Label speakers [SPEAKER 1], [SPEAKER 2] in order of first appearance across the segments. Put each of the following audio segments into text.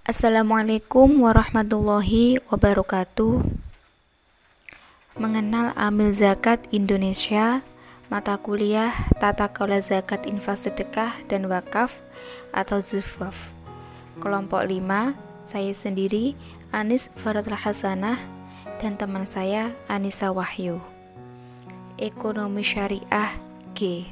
[SPEAKER 1] Assalamualaikum warahmatullahi wabarakatuh. Mengenal Amil Zakat Indonesia, mata kuliah Tata Kelola Zakat Infak Sedekah dan Wakaf atau ZIFWAF. Kelompok 5, saya sendiri Anis Faratul Hasanah dan teman saya Anissa Wahyu. Ekonomi Syariah G.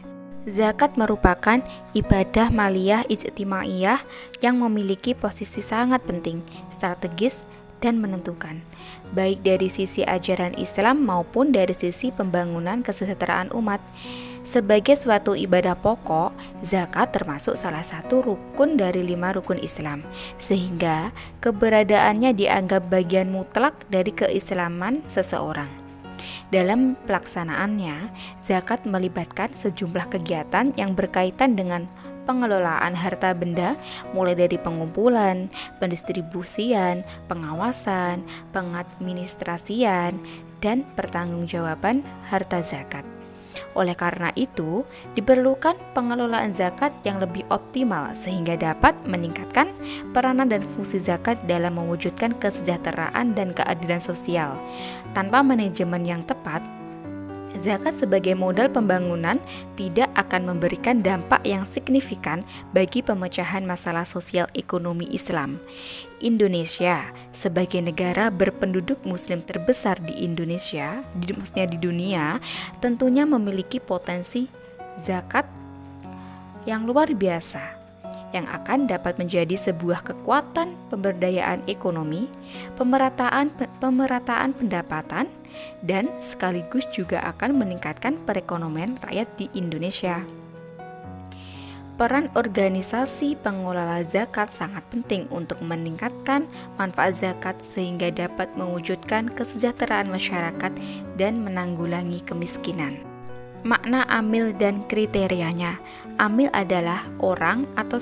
[SPEAKER 1] Zakat merupakan ibadah maliyah ijtimaiyah yang memiliki posisi sangat penting, strategis, dan menentukan, baik dari sisi ajaran Islam maupun dari sisi pembangunan kesejahteraan umat. Sebagai suatu ibadah pokok, zakat termasuk salah satu rukun dari 5 rukun Islam, sehingga keberadaannya dianggap bagian mutlak dari keislaman seseorang. Dalam pelaksanaannya, zakat melibatkan sejumlah kegiatan yang berkaitan dengan pengelolaan harta benda, mulai dari pengumpulan, pendistribusian, pengawasan, pengadministrasian, dan pertanggungjawaban harta zakat. Oleh karena itu, diperlukan pengelolaan zakat yang lebih optimal sehingga dapat meningkatkan peranan dan fungsi zakat dalam mewujudkan kesejahteraan dan keadilan sosial. Tanpa manajemen yang tepat, zakat sebagai modal pembangunan tidak akan memberikan dampak yang signifikan bagi pemecahan masalah sosial ekonomi Islam. Indonesia sebagai negara berpenduduk muslim terbesar di Indonesia, maksudnya di dunia, tentunya memiliki potensi zakat yang luar biasa yang akan dapat menjadi sebuah kekuatan pemberdayaan ekonomi, pemerataan pendapatan, dan sekaligus juga akan meningkatkan perekonomian rakyat di Indonesia. Peran organisasi pengelola zakat sangat penting untuk meningkatkan manfaat zakat sehingga dapat mewujudkan kesejahteraan masyarakat dan menanggulangi kemiskinan. Makna amil dan kriterianya. Amil adalah orang atau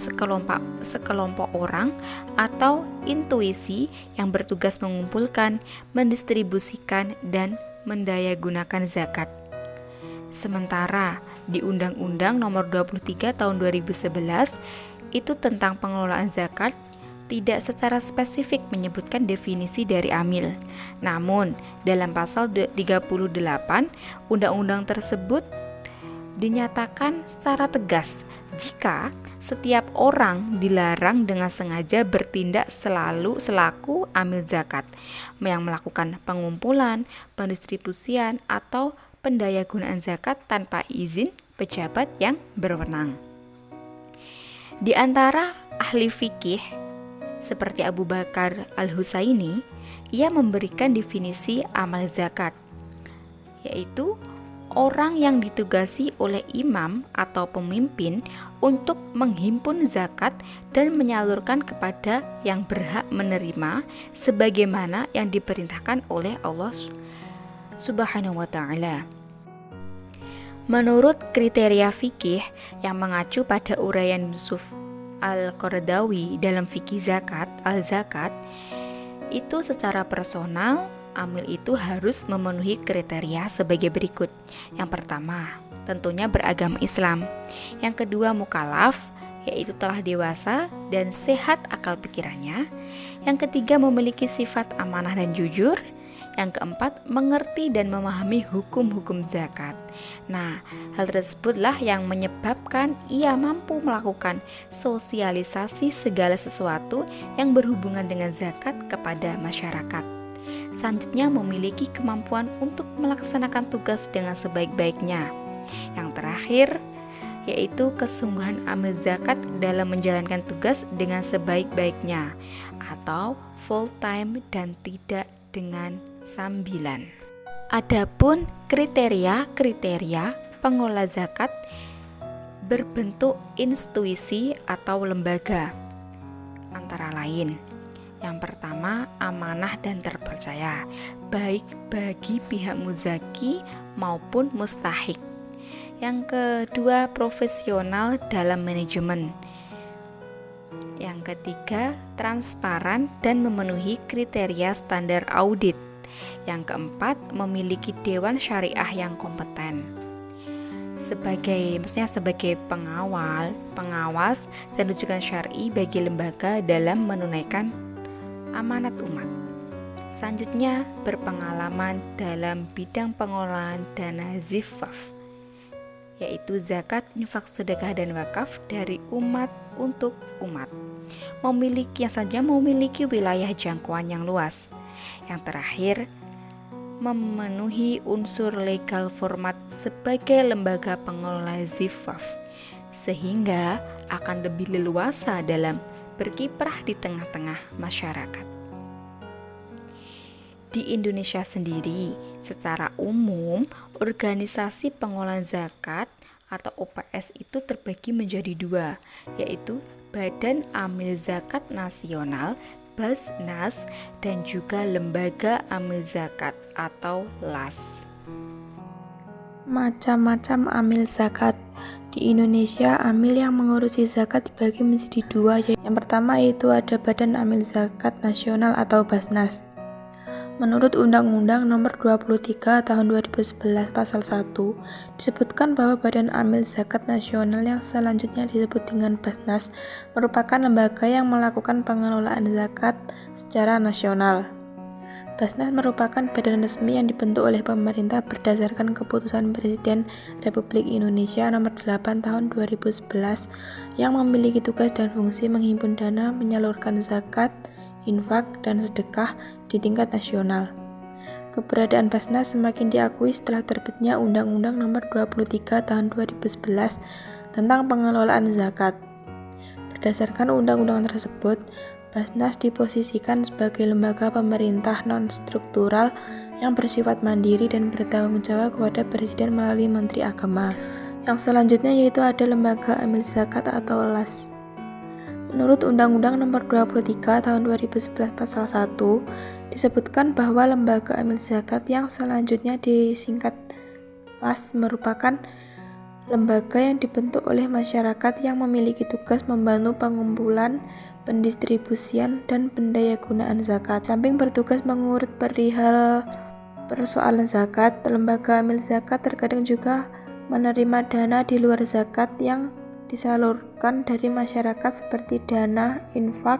[SPEAKER 1] sekelompok orang atau intuisi yang bertugas mengumpulkan, mendistribusikan, dan mendayagunakan zakat. Sementara di Undang-Undang Nomor 23 Tahun 2011 itu tentang pengelolaan zakat tidak secara spesifik menyebutkan definisi dari amil. Namun, dalam pasal 38 undang-undang tersebut dinyatakan secara tegas jika setiap orang dilarang dengan sengaja bertindak selaku amil zakat yang melakukan pengumpulan, pendistribusian, atau pendayagunaan zakat tanpa izin pejabat yang berwenang. Di antara ahli fikih seperti Abu Bakar Al-Husaini, ia memberikan definisi amal zakat, yaitu orang yang ditugasi oleh imam atau pemimpin untuk menghimpun zakat dan menyalurkan kepada yang berhak menerima sebagaimana yang diperintahkan oleh Allah Subhanahu wa ta'ala. Menurut kriteria fikih yang mengacu pada uraian Yusuf Al-Qaradawi dalam fikih zakat, al-zakat, itu secara personal, amil itu harus memenuhi kriteria sebagai berikut. Yang pertama, tentunya beragama Islam. Yang kedua, mukallaf, yaitu telah dewasa dan sehat akal pikirannya. Yang ketiga, memiliki sifat amanah dan jujur. Yang keempat, mengerti dan memahami hukum-hukum zakat. Nah, hal tersebutlah yang menyebabkan ia mampu melakukan sosialisasi segala sesuatu yang berhubungan dengan zakat kepada masyarakat. Selanjutnya, memiliki kemampuan untuk melaksanakan tugas dengan sebaik-baiknya. Yang terakhir, yaitu kesungguhan amil zakat dalam menjalankan tugas dengan sebaik-baiknya atau full time dan tidak dengan sambilan. Adapun kriteria pengelola zakat berbentuk institusi atau lembaga, antara lain: yang pertama, amanah dan terpercaya, baik bagi pihak muzaki maupun mustahik. Yang kedua, profesional dalam manajemen. Yang ketiga, transparan dan memenuhi kriteria standar audit. Yang keempat, memiliki dewan syariah yang kompeten. sebagai pengawas dan rujukan syar'i bagi lembaga dalam menunaikan amanat umat. Selanjutnya, berpengalaman dalam bidang pengelolaan dana zifaf, yaitu zakat, infak, sedekah, dan wakaf dari umat untuk umat. Memiliki wilayah jangkauan yang luas. Yang terakhir, memenuhi unsur legal format sebagai lembaga pengelola zifaf, sehingga akan lebih leluasa dalam berkiprah di tengah-tengah masyarakat. Di Indonesia sendiri, secara umum, organisasi pengelolaan zakat atau OPS itu terbagi menjadi dua, yaitu Badan Amil Zakat Nasional Basnas dan juga Lembaga Amil Zakat atau LAS.
[SPEAKER 2] Macam-macam amil zakat. Di Indonesia, amil yang mengurusi zakat dibagi menjadi dua. Yang pertama yaitu ada Badan Amil Zakat Nasional atau Basnas. Menurut Undang-Undang Nomor 23 Tahun 2011 Pasal 1, disebutkan bahwa Badan Amil Zakat Nasional yang selanjutnya disebut dengan Basnas merupakan lembaga yang melakukan pengelolaan zakat secara nasional. Basnas merupakan badan resmi yang dibentuk oleh pemerintah berdasarkan keputusan Presiden Republik Indonesia Nomor 8 Tahun 2011 yang memiliki tugas dan fungsi menghimpun dana, menyalurkan zakat, infak, dan sedekah di tingkat nasional. Keberadaan Basnas semakin diakui setelah terbitnya Undang-Undang Nomor 23 Tahun 2011 tentang pengelolaan zakat. Berdasarkan undang-undang tersebut, Basnas diposisikan sebagai lembaga pemerintah non-struktural yang bersifat mandiri dan bertanggung jawab kepada Presiden melalui Menteri Agama. Yang selanjutnya yaitu ada Lembaga Amil Zakat atau LAS. Menurut Undang-Undang Nomor 23 Tahun 2011 Pasal 1, disebutkan bahwa Lembaga Amil Zakat yang selanjutnya disingkat LAS merupakan lembaga yang dibentuk oleh masyarakat yang memiliki tugas membantu pengumpulan, pendistribusian, dan pendayagunaan zakat. Samping bertugas mengurut perihal persoalan zakat, Lembaga Amil Zakat terkadang juga menerima dana di luar zakat yang disalurkan dari masyarakat seperti dana, infak,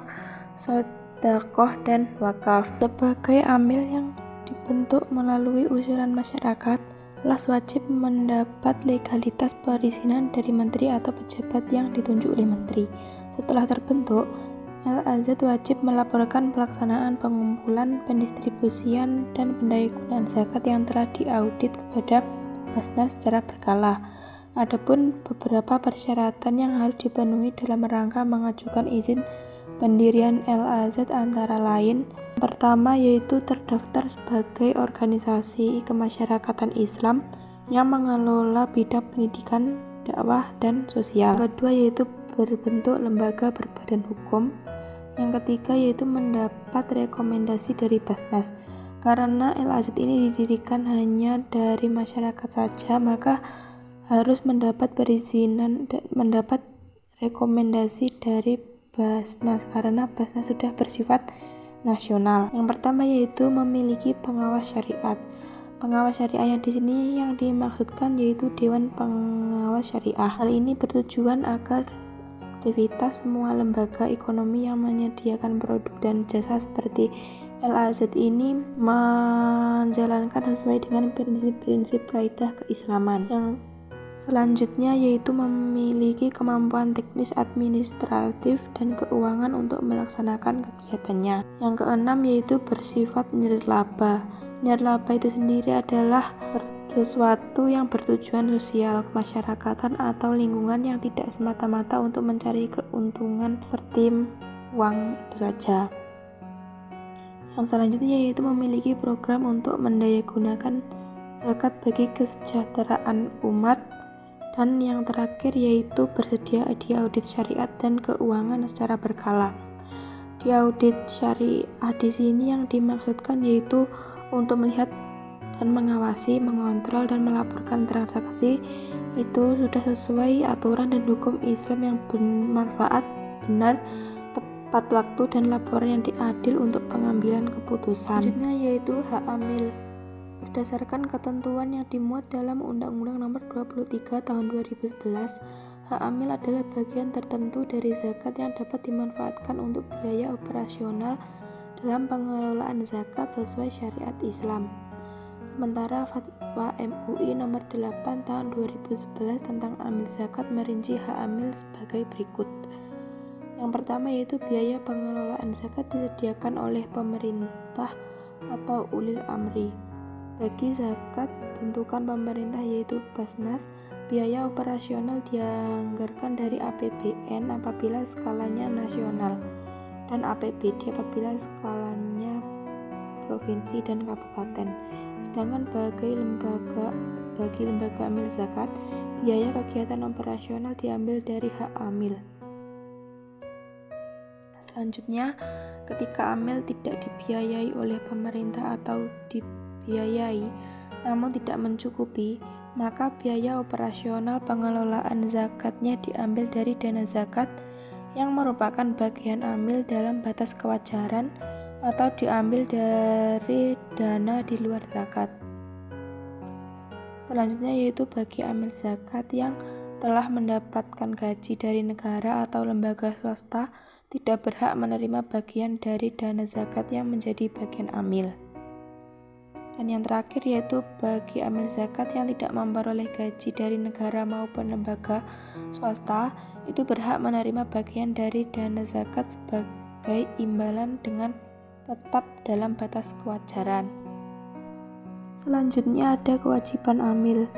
[SPEAKER 2] sedekah, dan wakaf. Sebagai amil yang dibentuk melalui usulan masyarakat, LAS wajib mendapat legalitas perizinan dari menteri atau pejabat yang ditunjuk oleh menteri. Setelah terbentuk, LAZ wajib melaporkan pelaksanaan pengumpulan, pendistribusian, dan pendayagunaan zakat yang telah diaudit kepada Basnas secara berkala. Adapun beberapa persyaratan yang harus dipenuhi dalam rangka mengajukan izin pendirian LAZ antara lain, pertama yaitu terdaftar sebagai organisasi kemasyarakatan Islam yang mengelola bidang pendidikan, dakwah, dan sosial. Kedua yaitu berbentuk lembaga berbadan hukum. Yang ketiga yaitu mendapat rekomendasi dari Basnas. Karena LAZ ini didirikan hanya dari masyarakat saja, maka harus mendapat perizinan dan mendapat rekomendasi dari Basnas karena Basnas sudah bersifat nasional. Yang pertama yaitu memiliki pengawas syariat. Pengawas syariah yang di sini yang dimaksudkan yaitu Dewan Pengawas Syariah. Hal ini bertujuan agar aktivitas semua lembaga ekonomi yang menyediakan produk dan jasa seperti LAZ ini menjalankan sesuai dengan prinsip-prinsip kaidah keislaman. Yang selanjutnya yaitu memiliki kemampuan teknis, administratif, dan keuangan untuk melaksanakan kegiatannya. Yang keenam yaitu bersifat nirlaba. Nirlaba itu sendiri adalah sesuatu yang bertujuan sosial, kemasyarakatan, atau lingkungan yang tidak semata-mata untuk mencari keuntungan seperti uang itu saja. Yang selanjutnya yaitu memiliki program untuk mendayagunakan zakat bagi kesejahteraan umat. Dan yang terakhir yaitu bersedia diaudit syariat dan keuangan secara berkala. Diaudit syariah di sini yang dimaksudkan yaitu untuk melihat dan mengawasi, mengontrol, dan melaporkan transaksi itu sudah sesuai aturan dan hukum Islam yang bermanfaat, benar, tepat waktu, dan laporan yang adil untuk pengambilan keputusan. Selanjutnya yaitu hak amil. Berdasarkan ketentuan yang dimuat dalam Undang-Undang Nomor 23 Tahun 2011, hak amil adalah bagian tertentu dari zakat yang dapat dimanfaatkan untuk biaya operasional dalam pengelolaan zakat sesuai syariat Islam. Sementara Fatwa MUI Nomor 8 Tahun 2011 tentang amil zakat merinci hak amil sebagai berikut. Yang pertama yaitu biaya pengelolaan zakat disediakan oleh pemerintah atau ulil amri. Bagi zakat bentukan pemerintah yaitu Basnas, biaya operasional dianggarkan dari APBN apabila skalanya nasional dan APBD apabila skalanya provinsi dan kabupaten. Sedangkan bagi lembaga amil zakat, biaya kegiatan operasional diambil dari hak amil. Selanjutnya, ketika amil tidak dibiayai oleh pemerintah atau dibiayai namun tidak mencukupi, maka biaya operasional pengelolaan zakatnya diambil dari dana zakat yang merupakan bagian amil dalam batas kewajaran atau diambil dari dana di luar zakat. Selanjutnya yaitu bagi amil zakat yang telah mendapatkan gaji dari negara atau lembaga swasta tidak berhak menerima bagian dari dana zakat yang menjadi bagian amil. Dan yang terakhir yaitu bagi amil zakat yang tidak memperoleh gaji dari negara maupun lembaga swasta itu berhak menerima bagian dari dana zakat sebagai imbalan dengan tetap dalam batas kewajaran. Selanjutnya ada kewajiban amil.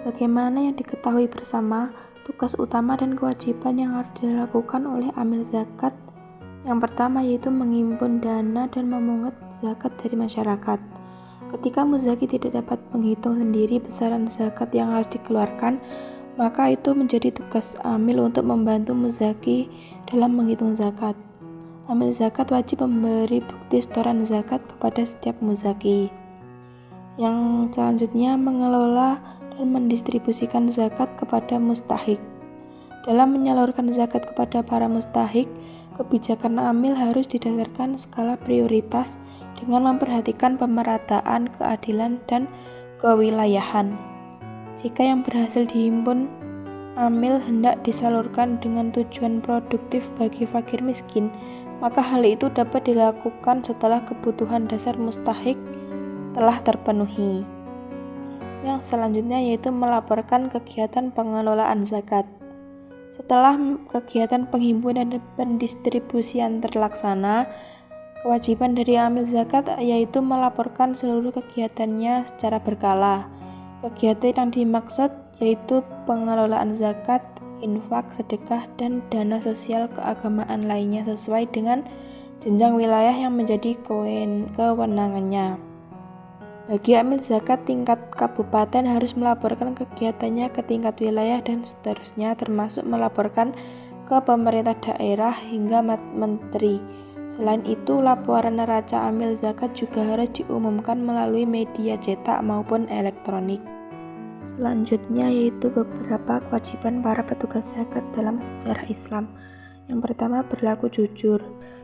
[SPEAKER 2] Bagaimana yang diketahui bersama, tugas utama dan kewajiban yang harus dilakukan oleh amil zakat yang pertama yaitu menghimpun dana dan memungut zakat dari masyarakat. Ketika muzaki tidak dapat menghitung sendiri besaran zakat yang harus dikeluarkan, maka itu menjadi tugas amil untuk membantu muzaki dalam menghitung zakat. Amil zakat wajib memberi bukti setoran zakat kepada setiap muzaki. Yang selanjutnya mengelola dan mendistribusikan zakat kepada mustahik. Dalam menyalurkan zakat kepada para mustahik, kebijakan amil harus didasarkan skala prioritas dengan memperhatikan pemerataan, keadilan, dan kewilayahan. Jika yang berhasil dihimpun amil hendak disalurkan dengan tujuan produktif bagi fakir miskin, maka hal itu dapat dilakukan setelah kebutuhan dasar mustahik telah terpenuhi. Yang selanjutnya yaitu melaporkan kegiatan pengelolaan zakat. Setelah kegiatan penghimpunan dan pendistribusian terlaksana, kewajiban dari amil zakat yaitu melaporkan seluruh kegiatannya secara berkala. Kegiatan yang dimaksud yaitu pengelolaan zakat, infak, sedekah, dan dana sosial keagamaan lainnya sesuai dengan jenjang wilayah yang menjadi kewenangannya. Bagi amil zakat tingkat kabupaten harus melaporkan kegiatannya ke tingkat wilayah dan seterusnya, termasuk melaporkan ke pemerintah daerah hingga menteri. Selain itu, laporan neraca amil zakat juga harus diumumkan melalui media cetak maupun elektronik. Selanjutnya yaitu beberapa kewajiban para petugas zakat dalam sejarah Islam. Yang pertama berlaku jujur.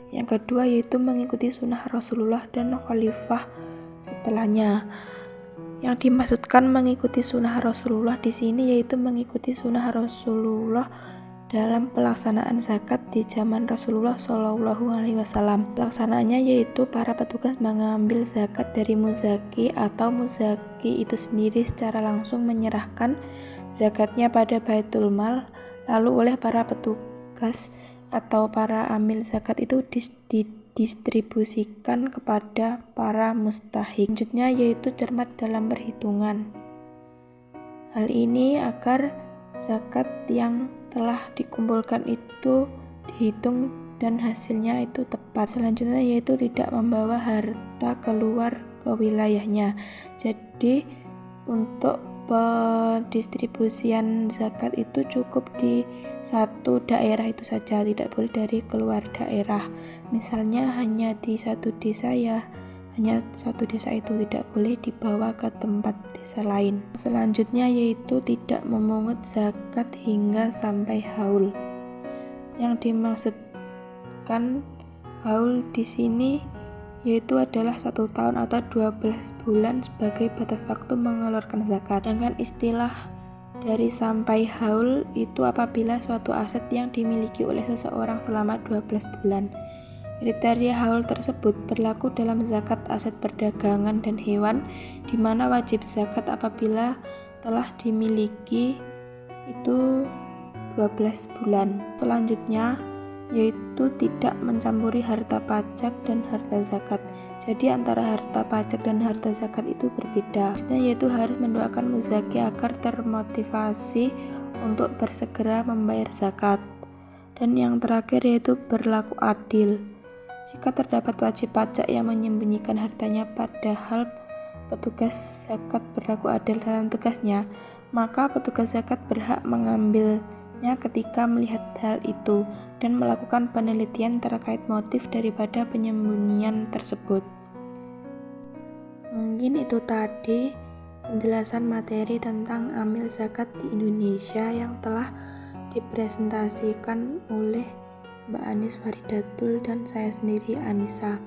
[SPEAKER 2] Yang kedua yaitu mengikuti sunnah Rasulullah dan khalifah setelahnya. Yang dimaksudkan mengikuti sunnah Rasulullah di sini yaitu mengikuti sunnah Rasulullah dalam pelaksanaan zakat di zaman Rasulullah SAW. Pelaksanaannya yaitu para petugas mengambil zakat dari muzaki atau muzaki itu sendiri secara langsung menyerahkan zakatnya pada Baitul Mal, lalu oleh para petugas atau para amil zakat itu didistribusikan kepada para mustahik. Selanjutnya yaitu cermat dalam perhitungan. Hal ini agar zakat yang telah dikumpulkan itu dihitung dan hasilnya itu tepat. Selanjutnya yaitu tidak membawa harta keluar ke wilayahnya. Jadi untuk pendistribusian zakat itu cukup di satu daerah itu saja, tidak boleh dari keluar daerah. Misalnya hanya di satu desa ya hanya satu desa itu, tidak boleh dibawa ke tempat desa lain. Selanjutnya yaitu tidak memungut zakat hingga sampai haul. Yang dimaksudkan haul di sini yaitu adalah 1 tahun atau 12 bulan sebagai batas waktu mengeluarkan zakat. Sedangkan istilah dari sampai haul itu apabila suatu aset yang dimiliki oleh seseorang selama 12 bulan. Kriteria haul tersebut berlaku dalam zakat aset perdagangan dan hewan, di mana wajib zakat apabila telah dimiliki itu 12 bulan. Selanjutnya yaitu tidak mencampuri harta pajak dan harta zakat. Jadi antara harta pajak dan harta zakat itu berbeda. Selanjutnya yaitu harus mendoakan muzaki agar termotivasi untuk bersegera membayar zakat. Dan yang terakhir yaitu berlaku adil. Jika terdapat wajib pajak yang menyembunyikan hartanya padahal petugas zakat berlaku adil dalam tugasnya, maka petugas zakat berhak mengambilnya ketika melihat hal itu dan melakukan penelitian terkait motif daripada penyembunyian tersebut. Mungkin itu tadi penjelasan materi tentang amil zakat di Indonesia yang telah dipresentasikan oleh Mbak Anis Faridatul dan saya sendiri Anissa.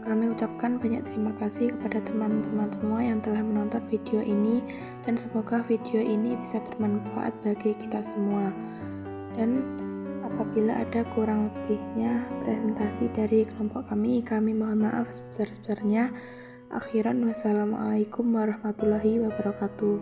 [SPEAKER 2] Kami ucapkan banyak terima kasih kepada teman-teman semua yang telah menonton video ini, dan semoga video ini bisa bermanfaat bagi kita semua. Dan apabila ada kurang lebihnya presentasi dari kelompok kami mohon maaf sebesar-besarnya. Akhiran, wassalamualaikum warahmatullahi wabarakatuh.